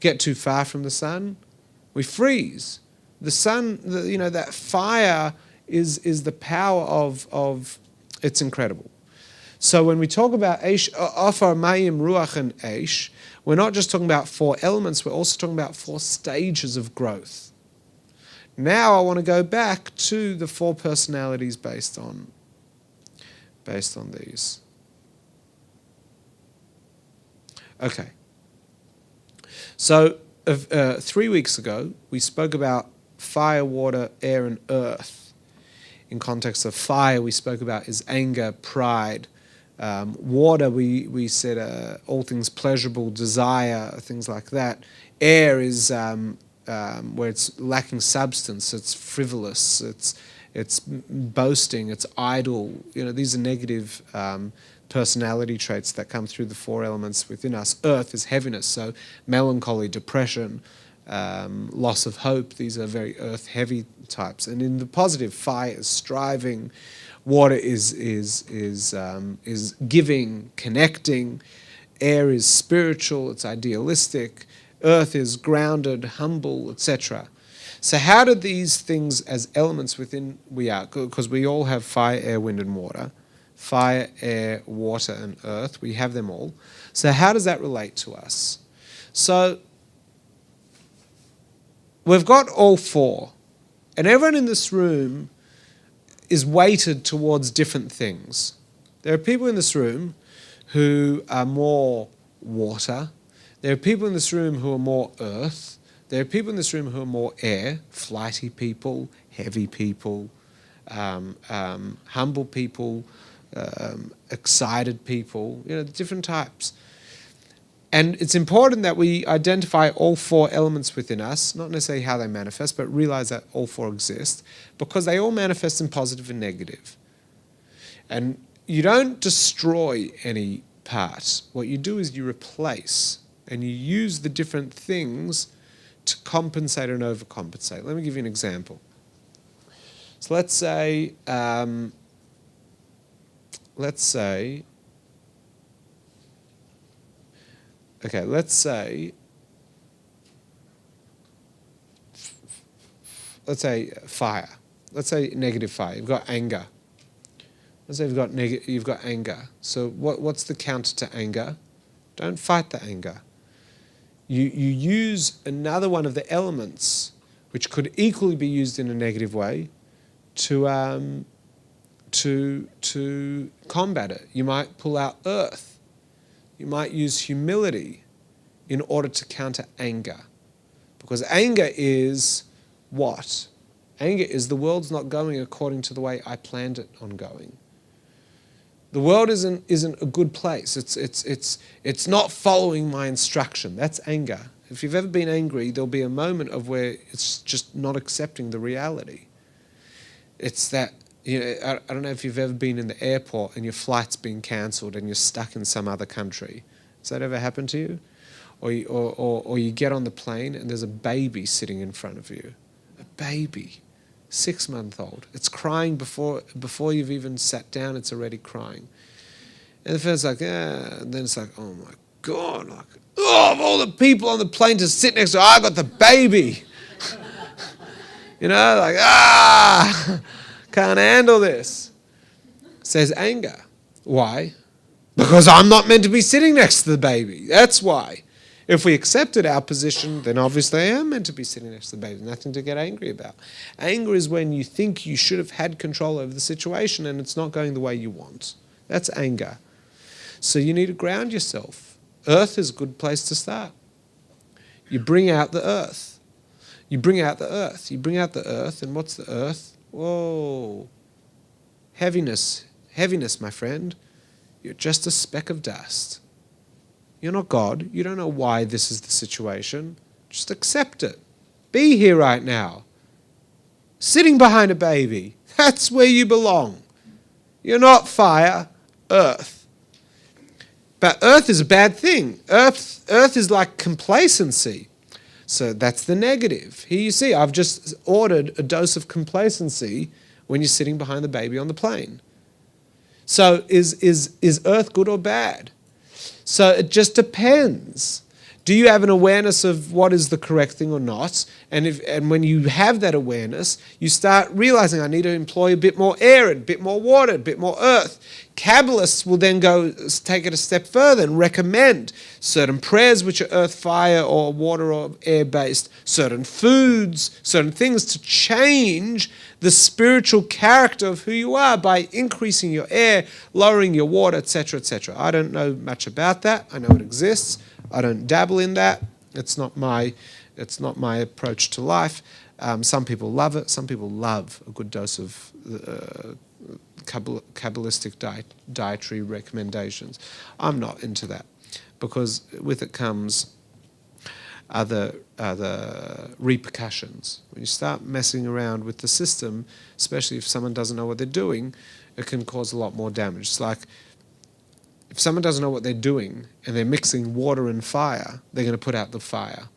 Get too far from the sun, we freeze. The sun, that fire is the power of it's incredible. So when we talk about Eish, Afar, Mayim, Ruach, and Eish, we're not just talking about 4 elements, we're also talking about 4 stages of growth. Now I want to go back to the 4 personalities based on these. Okay. So 3 weeks ago, we spoke about fire, water, air, and earth. In context of fire, we spoke about is anger, pride. Water, we said all things pleasurable, desire, things like that. Air is where it's lacking substance, it's frivolous, it's boasting, it's idle. These are negative personality traits that come through the four elements within us. Earth is heaviness, so melancholy, depression, loss of hope. These are very earth-heavy types. And in the positive, fire is striving, water is giving, connecting, air is spiritual, it's idealistic, earth is grounded, humble, etc. So how do these things as elements within we are, because we all have fire, air, wind and water, fire, air, water and earth, we have them all. So how does that relate to us? So we've got all four, and everyone in this room is weighted towards different things. There are people in this room who are more water. There are people in this room who are more earth. There are people in this room who are more air, flighty people, heavy people, humble people, excited people, different types. And it's important that we identify all four elements within us, not necessarily how they manifest, but realize that all four exist, because they all manifest in positive and negative. And you don't destroy any part. What you do is you replace, and you use the different things to compensate and overcompensate. Let me give you an example. So let's say, let's say fire. Let's say negative fire. You've got anger. Let's say you've got anger. So what's the counter to anger? Don't fight the anger. You use another one of the elements, which could equally be used in a negative way, to combat it. You might pull out earth. You might use humility in order to counter anger. Because anger is what? Anger is the world's not going according to the way I planned it on going. The world isn't a good place. It's not following my instruction. That's anger. If you've ever been angry, there'll be a moment of where it's just not accepting the reality. It's that, I don't know if you've ever been in the airport and your flight's been cancelled and you're stuck in some other country. Has that ever happened to you? Or you get on the plane and there's a baby sitting in front of you. A baby. 6-month-old. It's crying before you've even sat down, it's already crying. And the first and then it's like, oh my God, of all the people on the plane to sit next to, I got the baby. Can't handle this. Says anger. Why? Because I'm not meant to be sitting next to the baby. That's why. If we accepted our position, then obviously I am meant to be sitting next to the baby. Nothing to get angry about. Anger is when you think you should have had control over the situation and it's not going the way you want. That's anger. So you need to ground yourself. Earth is a good place to start. You bring out the earth. You bring out the earth. You bring out the earth, and what's the earth? Whoa. Heaviness. Heaviness, my friend. You're just a speck of dust. You're not God. You don't know why this is the situation. Just accept it. Be here right now. Sitting behind a baby. That's where you belong. You're not fire, earth. But earth is a bad thing. Earth is like complacency. So that's the negative. Here you see, I've just ordered a dose of complacency when you're sitting behind the baby on the plane. So is earth good or bad? So it just depends. Do you have an awareness of what is the correct thing or not? And when you have that awareness, you start realizing I need to employ a bit more air, a bit more water, a bit more earth. Kabbalists will then go take it a step further and recommend certain prayers which are earth, fire, or water or air-based, certain foods, certain things to change the spiritual character of who you are by increasing your air, lowering your water, etc., etc. I don't know much about that. I know it exists. I don't dabble in that. It's not my approach to life. Some people love it. Some people love a good dose of Kabbalistic dietary recommendations. I'm not into that because with it comes are the repercussions. When you start messing around with the system, especially if someone doesn't know what they're doing, it can cause a lot more damage. It's like if someone doesn't know what they're doing and they're mixing water and fire, they're going to put out the fire.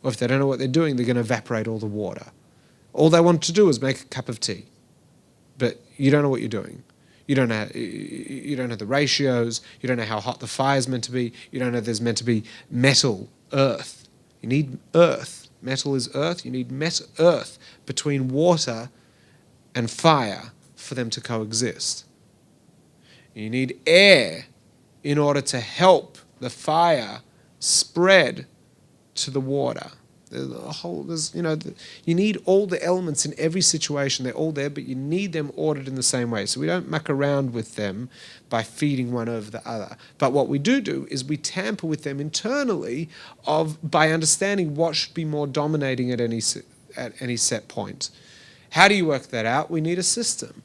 Or if they don't know what they're doing, they're going to evaporate all the water. All they want to do is make a cup of tea. But you don't know what you're doing. You don't know the ratios. You don't know how hot the fire is meant to be. You don't know there's meant to be metal, earth. You need earth. Metal is earth. You need earth between water and fire for them to coexist. You need air in order to help the fire spread to the water. You need all the elements in every situation. They're all there, but you need them ordered in the same way. So we don't muck around with them by feeding one over the other. But what we do is we tamper with them internally by understanding what should be more dominating at any set point. How do you work that out? We need a system.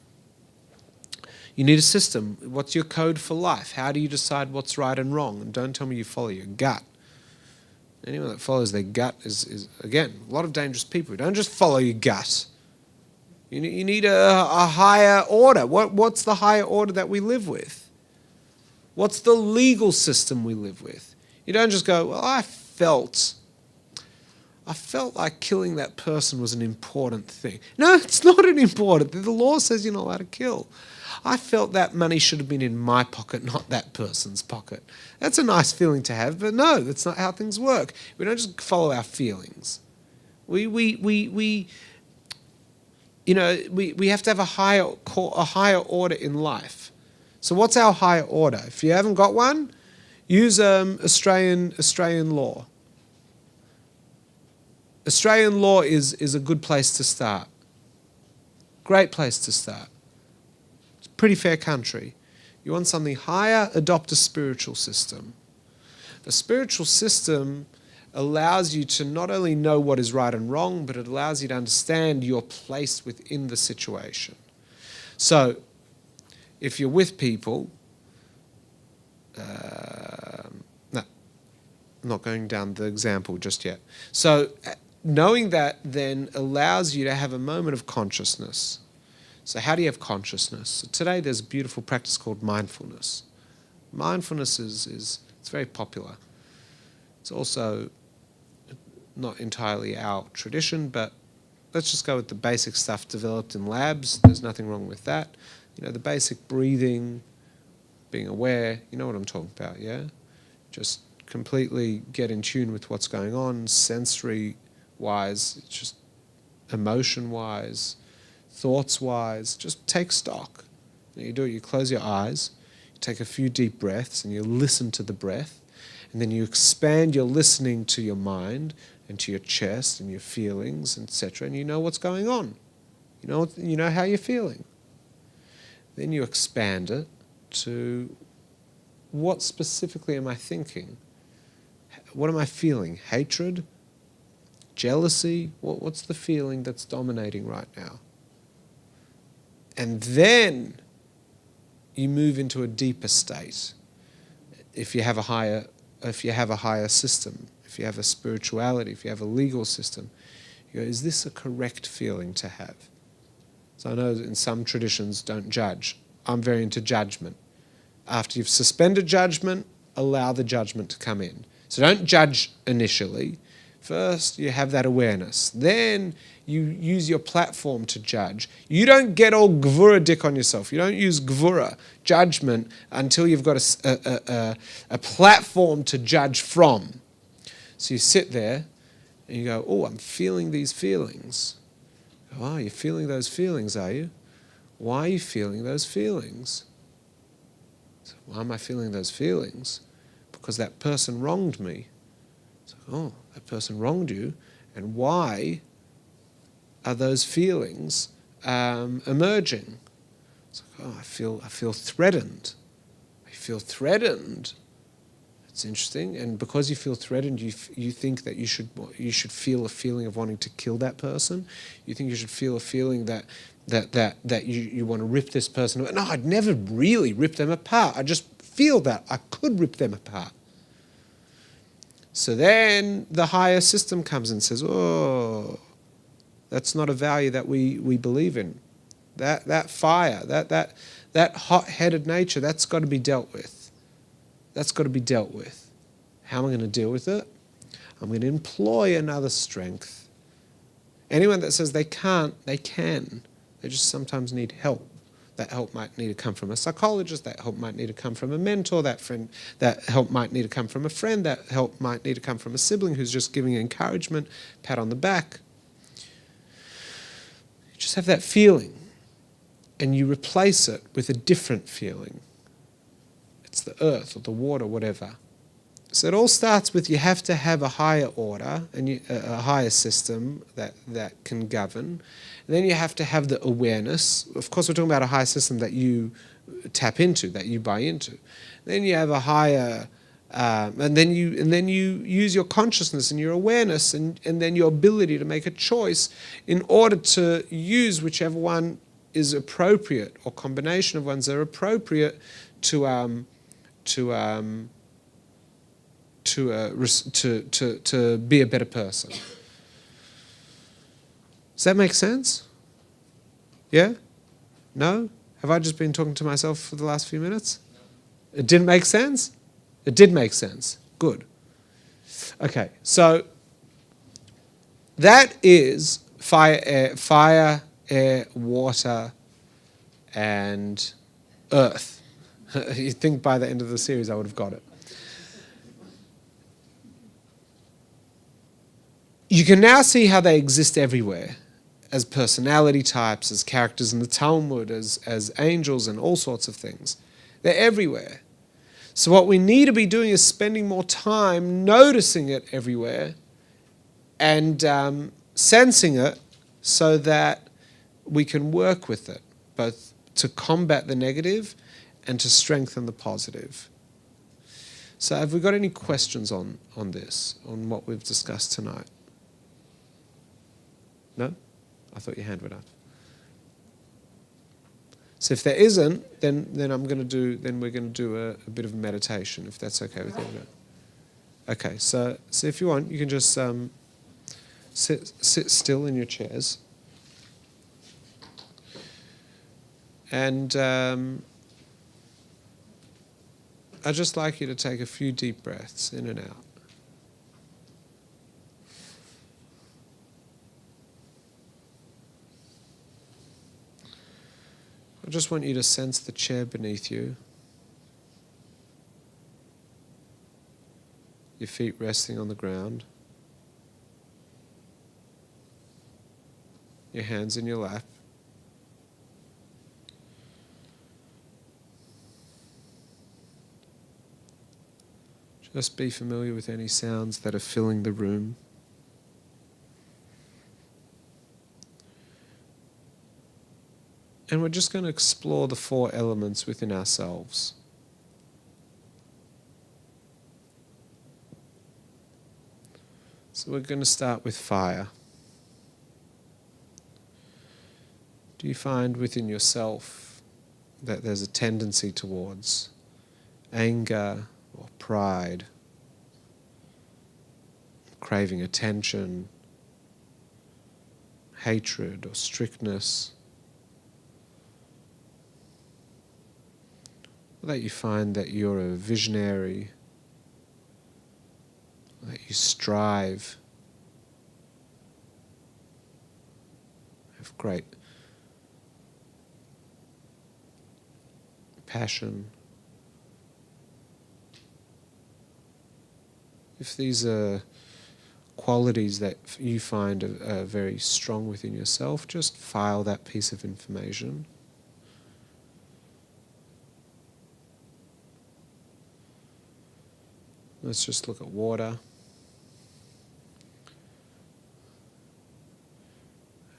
You need a system. What's your code for life? How do you decide what's right and wrong? And don't tell me you follow your gut. Anyone that follows their gut is again, a lot of dangerous people. Don't just follow your gut. You need a higher order. What's the higher order that we live with? What's the legal system we live with? You don't just go, well, I felt like killing that person was an important thing. No, it's not an important thing. The law says you're not allowed to kill. I felt that money should have been in my pocket, not that person's pocket. That's a nice feeling to have, but no, that's not how things work. We don't just follow our feelings. We have to have a higher order in life. So what's our higher order? If you haven't got one, use Australian law. Australian law is a good place to start. Great place to start. Pretty fair country. You want something higher, adopt a spiritual system. The spiritual system allows you to not only know what is right and wrong, but it allows you to understand your place within the situation. So, if you're with people, no, I'm not going down the example just yet. So, knowing that then allows you to have a moment of consciousness. So how do you have consciousness? So today there's a beautiful practice called mindfulness. Mindfulness is very popular. It's also not entirely our tradition, but let's just go with the basic stuff developed in labs. There's nothing wrong with that. The basic breathing, being aware, you know what I'm talking about, yeah? Just completely get in tune with what's going on, sensory-wise, just emotion-wise, thoughts-wise, just take stock. You do it, you close your eyes, you take a few deep breaths, and you listen to the breath, and then you expand your listening to your mind and to your chest and your feelings, etc., and you know what's going on. You know how you're feeling. Then you expand it to what specifically am I thinking? What am I feeling? Hatred? Jealousy? What's the feeling that's dominating right now? And then you move into a deeper state. If you have a higher system, if you have a spirituality, if you have a legal system, you go, is this a correct feeling to have? So I know that in some traditions don't judge. I'm very into judgment. After you've suspended judgment, allow the judgment to come in. So don't judge initially. First, you have that awareness. Then you use your platform to judge. You don't get all gvura dik on yourself. You don't use gvura, judgment, until you've got a platform to judge from. So you sit there and you go, oh, I'm feeling these feelings. Oh, you're feeling those feelings, are you? Why are you feeling those feelings? So, why am I feeling those feelings? Because that person wronged me. So, oh, that person wronged you, and why are those feelings emerging? It's like, oh, I feel threatened. I feel threatened. It's interesting, and because you feel threatened, you think that you should feel a feeling of wanting to kill that person. You think you should feel a feeling that you want to rip this person apart. No, I'd never really rip them apart. I just feel that I could rip them apart. So then the higher system comes and says, oh, that's not a value that we believe in. That fire, that hot-headed nature, that's got to be dealt with. That's got to be dealt with. How am I going to deal with it? I'm going to employ another strength. Anyone that says they can't, they can. They just sometimes need help. That help might need to come from a psychologist. That help might need to come from a mentor. That help might need to come from a friend. That help might need to come from a sibling who's just giving encouragement, pat on the back. You just have that feeling, and you replace it with a different feeling. It's the earth or the water, whatever. So it all starts with you have to have a higher order and a higher system that can govern. And then you have to have the awareness. Of course, we're talking about a higher system that you tap into, that you buy into. Then you have a higher, and then you use your consciousness and your awareness and then your ability to make a choice in order to use whichever one is appropriate or combination of ones that are appropriate to be a better person. Does that make sense? Yeah? No? Have I just been talking to myself for the last few minutes? It didn't make sense? It did make sense. Good. Okay, so that is fire, air, water, and earth. You think by the end of the series I would have got it. You can now see how they exist everywhere, as personality types, as characters in the Talmud, as angels and all sorts of things. They're everywhere. So what we need to be doing is spending more time noticing it everywhere and sensing it so that we can work with it, both to combat the negative and to strengthen the positive. So have we got any questions on this, on what we've discussed tonight? No? I thought your hand went up. So if there isn't, then we're going to do a bit of meditation, if that's okay with everyone. Okay, so if you want, you can just sit still in your chairs. And I'd just like you to take a few deep breaths in and out. I just want you to sense the chair beneath you, your feet resting on the ground, your hands in your lap. Just be familiar with any sounds that are filling the room. And we're just going to explore the 4 elements within ourselves. So we're going to start with fire. Do you find within yourself that there's a tendency towards anger or pride, craving attention, hatred or strictness? That you find that you're a visionary, that you strive, have great passion. If these are qualities that you find are very strong within yourself, just file that piece of information. Let's just look at water.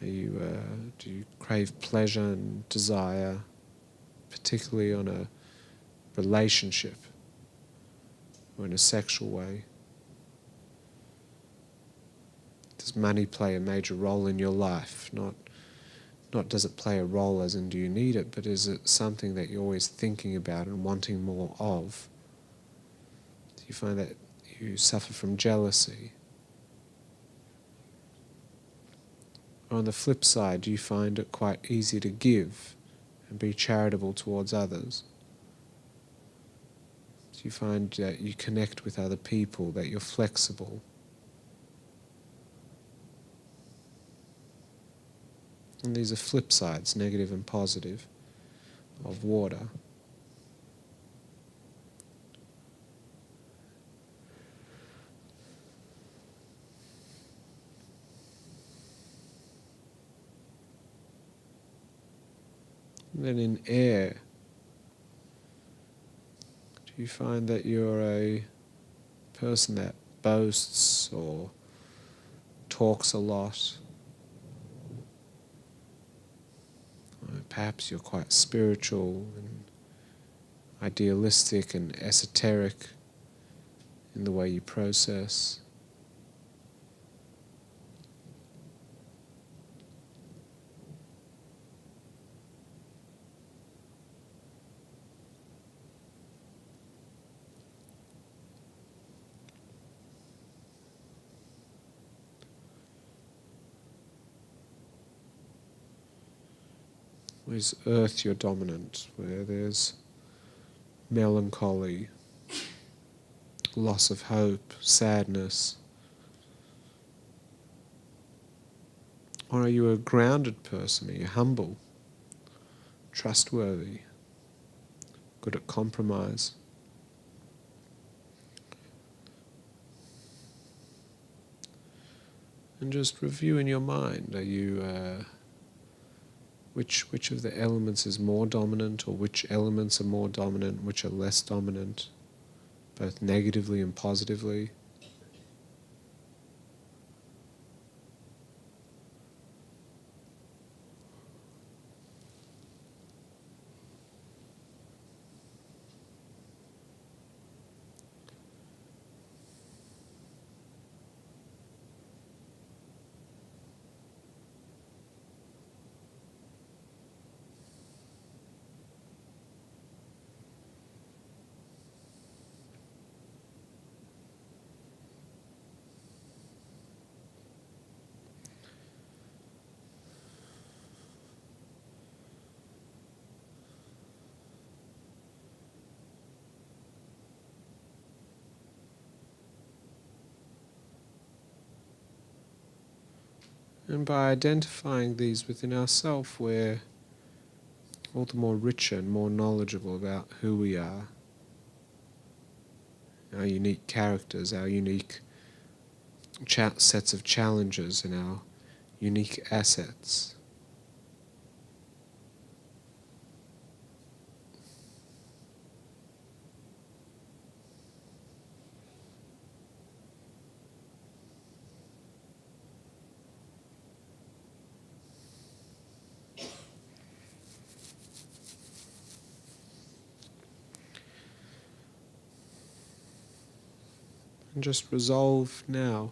Do you crave pleasure and desire, particularly on a relationship or in a sexual way? Does money play a major role in your life? Not does it play a role as in do you need it, but is it something that you're always thinking about and wanting more of? You find that you you suffer from jealousy? Or on the flip side, do you find it quite easy to give and be charitable towards others? Do you find that you connect with other people, that you're flexible? And these are flip sides, negative and positive, of water. And then in air, do you find that you're a person that boasts or talks a lot? Or perhaps you're quite spiritual and idealistic and esoteric in the way you process. Is earth your dominant, where there's melancholy, loss of hope, sadness? Or are you a grounded person? Are you humble, trustworthy, good at compromise? And just review in your mind, are you which of the elements is more dominant, or which elements are more dominant, which are less dominant, both negatively and positively? And by identifying these within ourselves, we're all the more richer and more knowledgeable about who we are, our unique characters, our unique sets of challenges, and our unique assets. And just resolve now,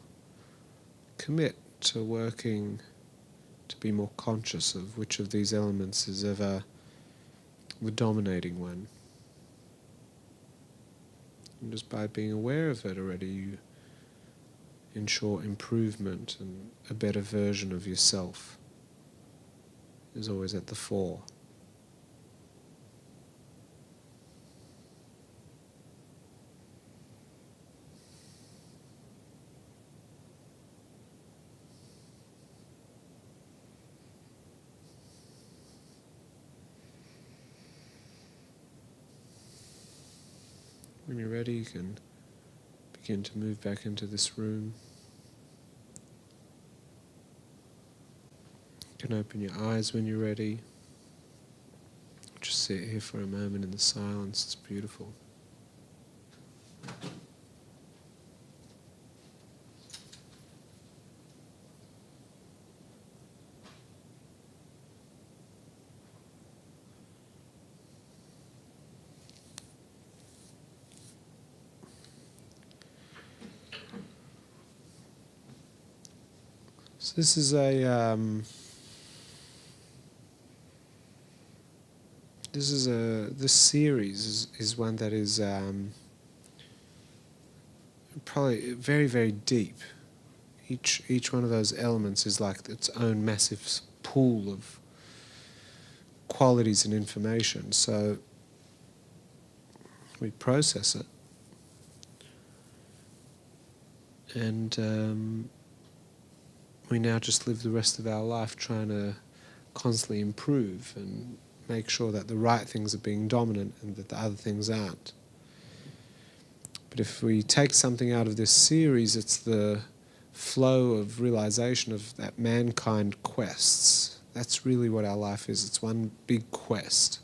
commit to working to be more conscious of which of these elements is ever the dominating one. And just by being aware of it already, you ensure improvement, and a better version of yourself is always at the fore. When you're ready, you can begin to move back into this room. You can open your eyes when you're ready. Just sit here for a moment in the silence. It's beautiful. So this is this series is one that is probably very, very deep. Each one of those elements is like its own massive pool of qualities and information. So we process it, and we now just live the rest of our life trying to constantly improve and make sure that the right things are being dominant and that the other things aren't. But if we take something out of this series, it's the flow of realization of that mankind quests. That's really what our life is. It's one big quest.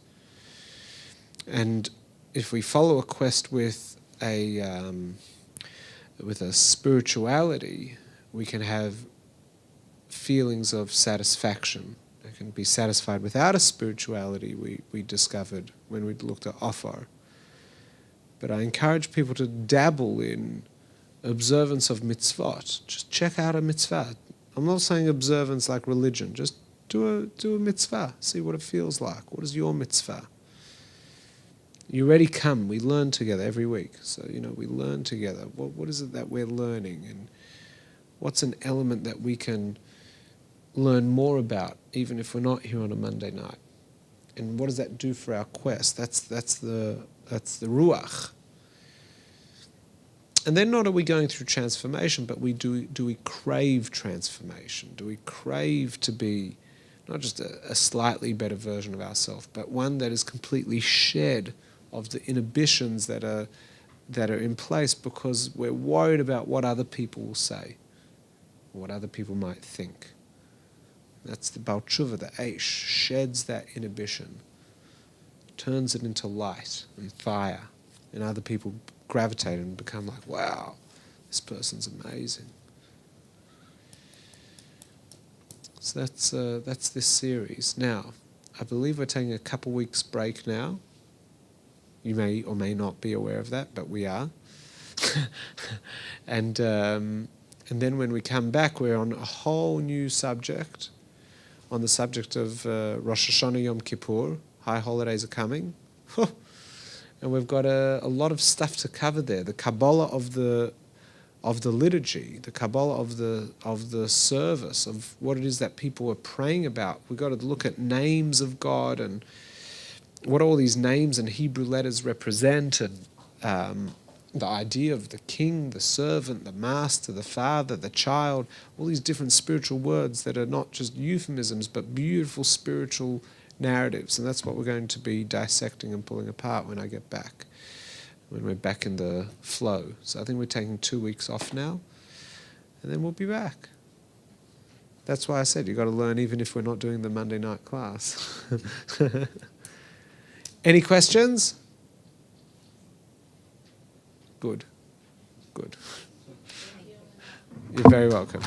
And if we follow a quest with a spirituality, we can have feelings of satisfaction. I can be satisfied without a spirituality, we discovered when we looked at Offer. But I encourage people to dabble in observance of mitzvot. Just check out a mitzvah. I'm not saying observance like religion. Just do a mitzvah. See what it feels like. What is your mitzvah? You already come. We learn together every week. So, we learn together. What is it that we're learning? And what's an element that we can learn more about, even if we're not here on a Monday night? And what does that do for our quest? That's the ruach. And then not are we going through transformation, but do we crave transformation? Do we crave to be not just a slightly better version of ourselves, but one that is completely shed of the inhibitions that are in place because we're worried about what other people will say, what other people might think. That's the Baal Tshuva, the Aish, sheds that inhibition, turns it into light and fire, and other people gravitate and become like, wow, this person's amazing. So that's this series. Now, I believe we're taking a couple weeks break now. You may or may not be aware of that, but we are. And then when we come back, we're on a whole new subject, on the subject of Rosh Hashanah Yom Kippur. High holidays are coming. And we've got a lot of stuff to cover there. The Kabbala of the liturgy, the Kabbala of the service, of what it is that people are praying about. We've got to look at names of God and what all these names and Hebrew letters represent, and the idea of the king, the servant, the master, the father, the child, all these different spiritual words that are not just euphemisms but beautiful spiritual narratives. And that's what we're going to be dissecting and pulling apart when I get back, when we're back in the flow. So I think we're taking 2 weeks off now, and then we'll be back. That's why I said you've got to learn even if we're not doing the Monday night class. Any questions? Good. You're very welcome.